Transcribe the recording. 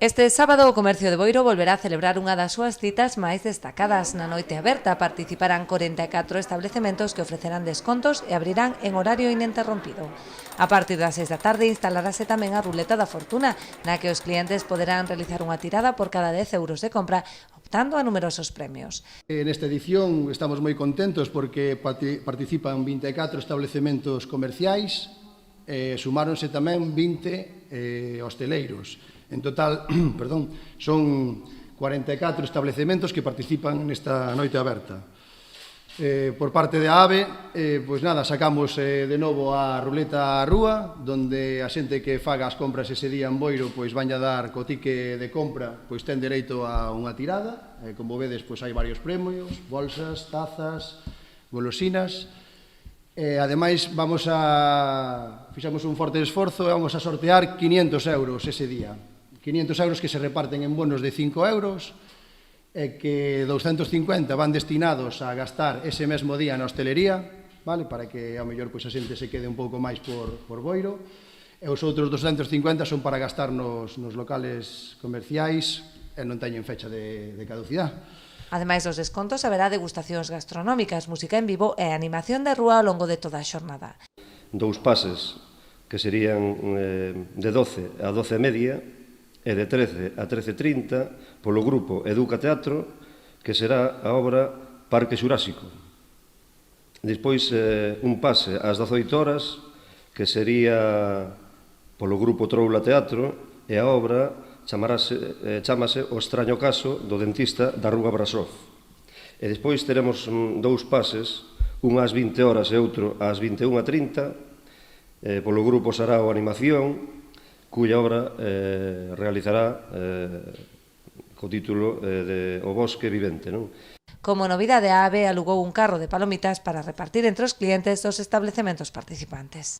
Este sábado o comercio de Boiro volverá a celebrar unha das súas citas máis destacadas. Na noite aberta participarán 44 establecementos que ofrecerán descontos e abrirán en horario ininterrompido. A partir das 6 da tarde instalarase tamén a ruleta da fortuna, na que os clientes poderán realizar unha tirada por cada 10 euros de compra, optando a numerosos premios. Nesta edición estamos moi contentos porque participan 24 establecementos comerciais, sumáronse tamén 20 hosteleiros. En total, son 44 establecementos que participan nesta noite aberta. Por parte da AVE, sacamos de novo a ruleta á rúa, donde a xente que faga as compras ese día en Boiro vaña dar co tique de compra, ten dereito a unha tirada. Como vedes, hai varios premios, bolsas, tazas, golosinas. Ademais, fixamos un forte esforzo e vamos a sortear 500 euros ese día. 500 euros que se reparten en bonos de 5 euros e que 250 van destinados a gastar ese mesmo día na hostelería, para que ao mellor a xente se quede un pouco máis por Boiro, e os outros 250 son para gastar nos locales comerciais e non teñen fecha de caducidade. Ademais dos descontos, haberá degustacións gastronómicas, música en vivo e animación de rúa ao longo de toda a xornada. 2 pases que serían de 12 a 12:30 e de 13 a 13:30 polo grupo Educa Teatro, que será a obra Parque Xurásico. Despois un pase ás 18 horas, que sería polo grupo Troula Teatro, e a obra chamase O extraño caso do dentista da Rúa Brasov. E despois teremos 2 pases, un ás 20 horas e outro ás 21:30, polo grupo Sarao Animación, cuya obra realizará co título de O Bosque Vivente. Como novidade, a AVE alugou un carro de palomitas para repartir entre os clientes dos establecementos participantes.